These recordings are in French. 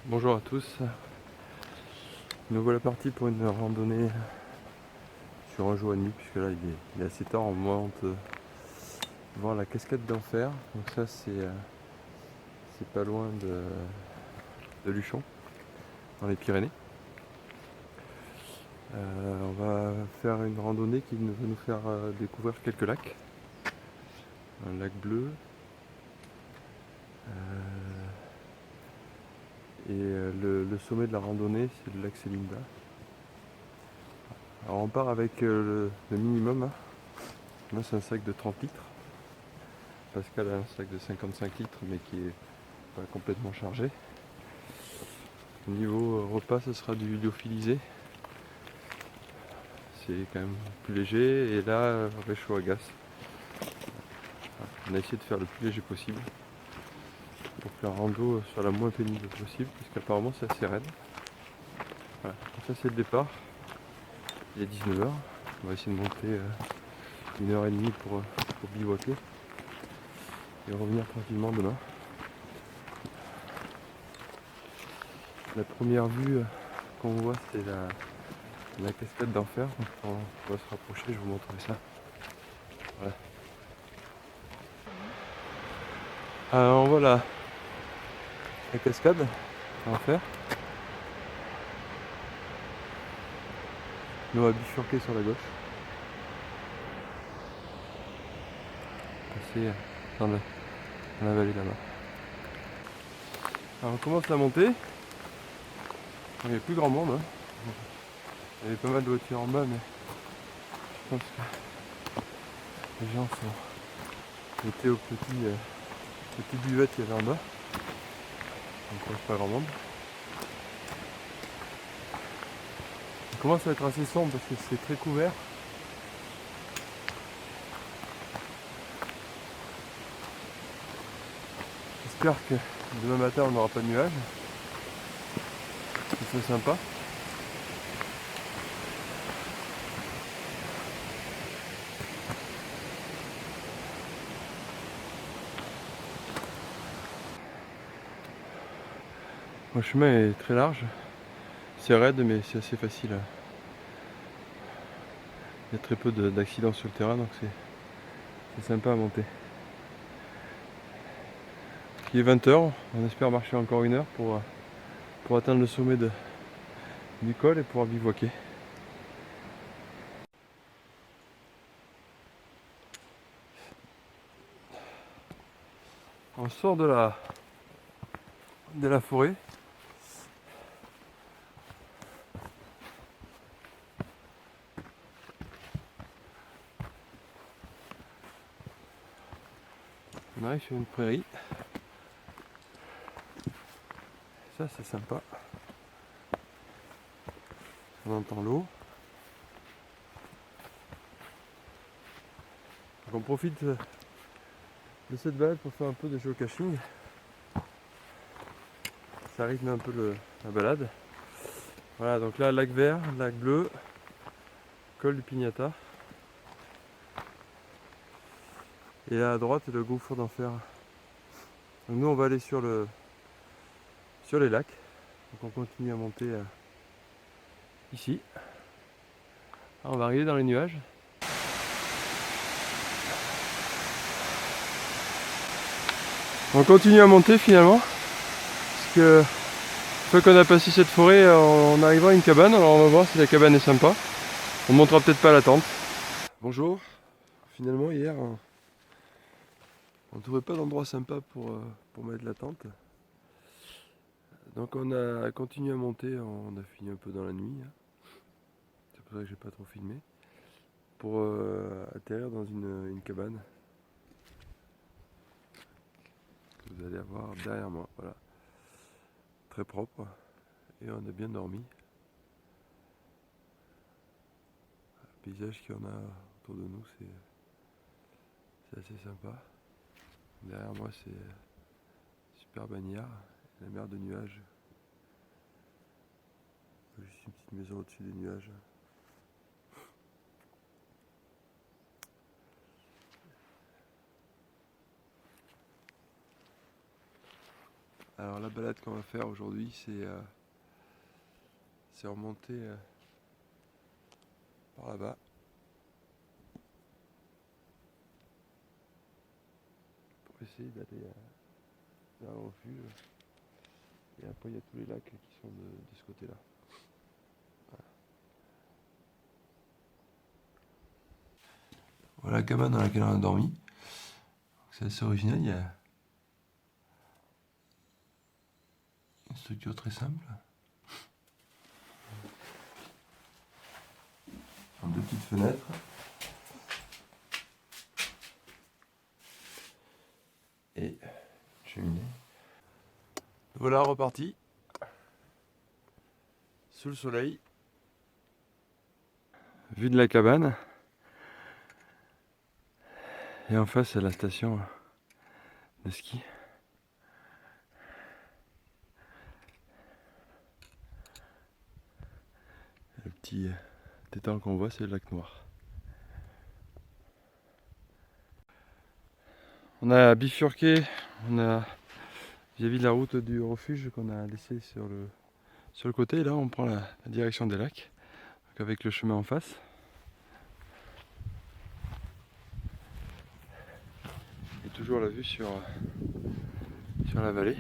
Bonjour à tous, nous voilà partis pour une randonnée sur un jour et demi, puisque là il est assez tard, on monte voir la cascade d'Enfer. Donc ça c'est pas loin de Luchon, dans les Pyrénées. On va faire une randonnée qui va nous faire découvrir quelques lacs. Un lac bleu et le sommet de la randonnée c'est le lac Selinda. Alors on part avec le minimum, hein. Moi c'est un sac de 30 litres. Pascal a un sac de 55 litres mais qui est pas complètement chargé. Au niveau repas, ce sera du lyophilisé. C'est quand même plus léger. Et là, réchaud à gaz. On a essayé de faire le plus léger possible pour que la rando soit la moins pénible possible, puisqu'apparemment c'est assez raide. Voilà. Donc ça c'est le départ. Il est 19h. On va essayer de monter 1h30 pour bivouaquer et revenir tranquillement demain. La première vue qu'on voit c'est la cascade d'Enfer. Donc on va se rapprocher, je vous montrerai ça. Voilà. Alors on voit la cascade d'Enfer. Nous on va bifurquer sur la gauche. Passer dans la vallée là-bas. Alors on commence la montée. Il n'y a plus grand monde, hein. Il y avait pas mal de voitures en bas, mais je pense que les gens étaient aux petites buvettes qu'il y avait en bas. Donc il n'y a pas grand monde. On commence à être assez sombre parce que c'est très couvert. J'espère que demain matin on n'aura pas de nuages. C'est sympa. Le chemin est très large. C'est raide mais c'est assez facile. Il y a très peu d'accidents sur le terrain, donc c'est sympa à monter. Il est 20h, on espère marcher encore 1 heure pour atteindre le sommet du col et pouvoir bivouaquer. On sort de la forêt. On arrive sur une prairie. Ça c'est sympa. On entend l'eau. Donc on profite de cette balade pour faire un peu de géocaching. Ça rythme un peu la balade. Voilà, donc là lac vert, lac bleu, col du Pignata. Et là à droite le gouffre d'Enfer. Donc nous on va aller sur les lacs. Donc on continue à monter ici. Ah, on va arriver dans les nuages. On continue à monter finalement. Parce que une fois qu'on a passé cette forêt, on arrivera à une cabane. Alors on va voir si la cabane est sympa. On montera peut-être pas la tente. Bonjour. Finalement hier on ne trouvait pas d'endroit sympa pour mettre la tente. Donc on a continué à monter, on a fini un peu dans la nuit. C'est pour ça que j'ai pas trop filmé. Pour atterrir dans une cabane. Que vous allez avoir derrière moi. Voilà. Très propre. Et on a bien dormi. Le paysage qu'il y en a autour de nous, c'est assez sympa. Derrière moi c'est super bannière, la mer de nuages. Juste une petite maison au-dessus des nuages. Alors la balade qu'on va faire aujourd'hui, c'est remonter par là-bas. Pour essayer d'aller vers le refuge. Et après il y a tous les lacs qui sont de ce côté-là. Voilà la cabane dans laquelle on a dormi. C'est assez original, il y a une structure très simple. Deux petites fenêtres. Et cheminée. Voilà reparti. Sous le soleil. Vue de la cabane. Et en face, c'est la station de ski. Le petit étang qu'on voit, c'est le lac Noir. On a bifurqué, vis-à-vis de la route du refuge qu'on a laissé sur le côté. Et là, on prend la direction des lacs, donc avec le chemin en face. Et toujours la vue sur la vallée.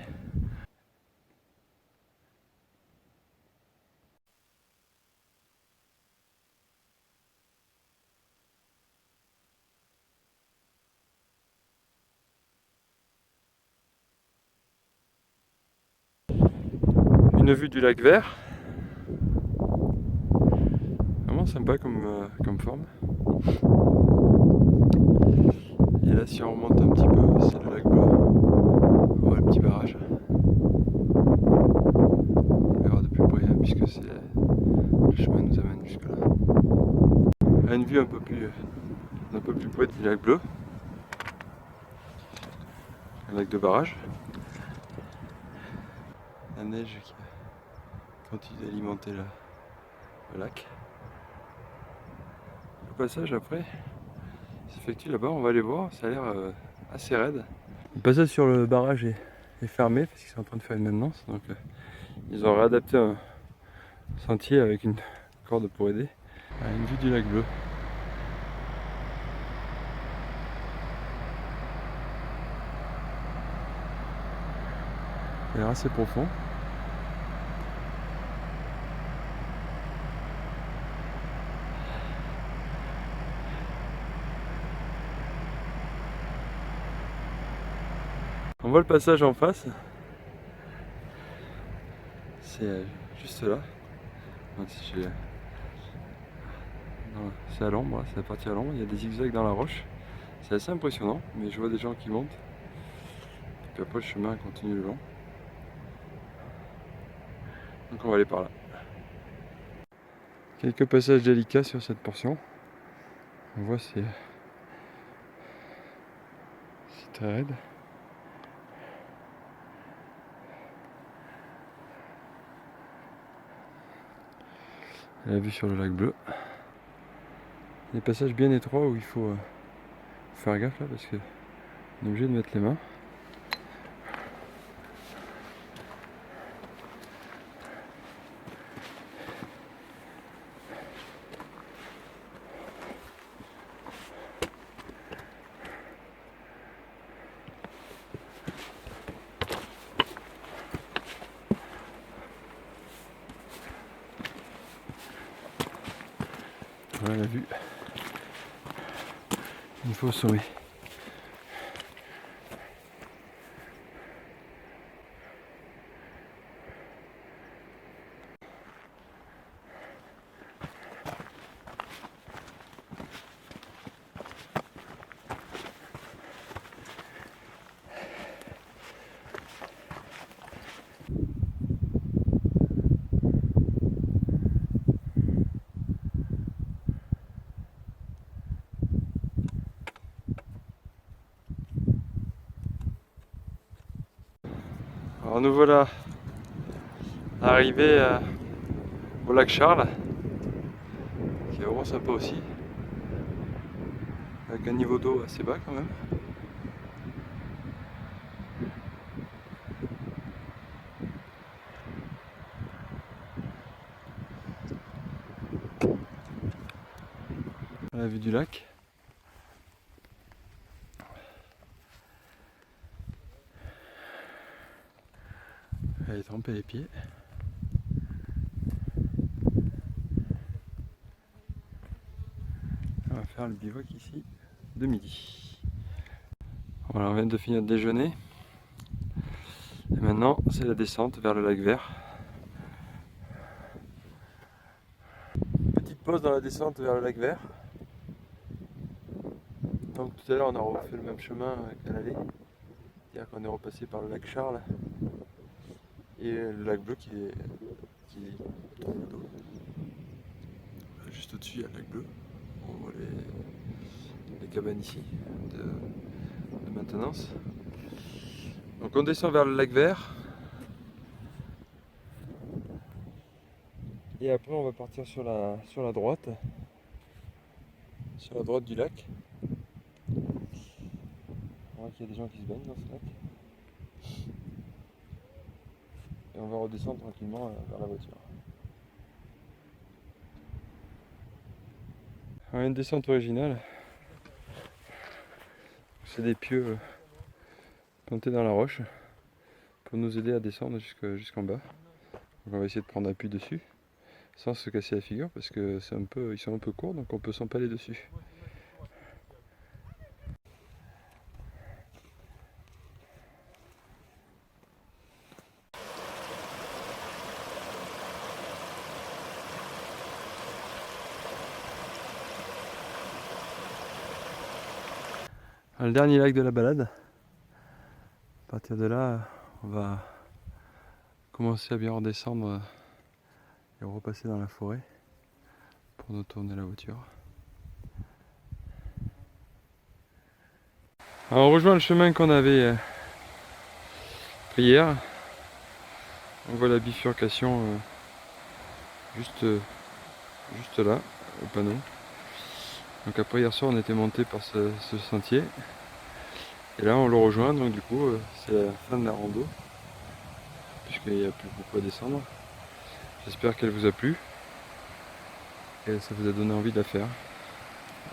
Une vue du lac Vert. Vraiment sympa comme forme. Et là, si on remonte un petit peu, c'est le lac Bleu. On voit le petit barrage. On verra de plus près, hein, puisque le chemin nous amène jusque là. À une vue un peu plus près du lac Bleu. Un lac de barrage. La neige qui continue d'alimenter le lac. Le passage après s'effectue là-bas, on va aller voir, ça a l'air assez raide. Le passage sur le barrage est fermé parce qu'ils sont en train de faire une maintenance, donc ils ont réadapté un sentier avec une corde pour aider. Une vue du lac Bleu. Il a l'air assez profond. On voit le passage en face. C'est juste là. C'est à l'ombre, c'est la partie à l'ombre. Il y a des zigzags dans la roche. C'est assez impressionnant, mais je vois des gens qui montent. Puis après le chemin continue le long. Donc on va aller par là. Quelques passages délicats sur cette portion. On voit c'est très raide. La vue sur le lac Bleu. Des passages bien étroits où il faut faire gaffe là parce que on est obligé de mettre les mains. Voilà la vue. Une fois au sommet. Alors nous voilà arrivés au lac Charles, qui est vraiment sympa aussi, avec un niveau d'eau assez bas quand même. à la vue du lac. Allez tremper les pieds. On va faire le bivouac ici de midi. Voilà, on vient de finir de déjeuner. Et maintenant c'est la descente vers le lac Vert. Petite pause dans la descente vers le lac Vert. Donc tout à l'heure on a refait le même chemin qu'à l'aller. C'est-à-dire qu'on est repassé par le lac Charles et le lac Bleu qui tombe le dos. Juste au-dessus il y a le lac Bleu. On voit les cabanes ici de maintenance. Donc on descend vers le lac Vert. Et après on va partir sur la droite. Sur la droite du lac. On voit qu'il y a des gens qui se baignent dans ce lac. Et on va redescendre tranquillement vers la voiture. Alors, une descente originale. C'est des pieux plantés dans la roche pour nous aider à descendre jusqu'en bas. Donc on va essayer de prendre appui dessus sans se casser la figure parce que ils sont un peu courts, donc on peut s'empaler dessus. Le dernier lac de la balade. À partir de là, on va commencer à bien redescendre et repasser dans la forêt pour nous tourner la voiture. Alors on rejoint le chemin qu'on avait pris hier. On voit la bifurcation juste là, au panneau. Donc après hier soir on était monté par ce sentier. Et là on le rejoint, donc du coup c'est la fin de la rando. Puisqu'il n'y a plus beaucoup à descendre. J'espère qu'elle vous a plu. Et ça vous a donné envie de la faire.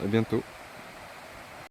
A bientôt.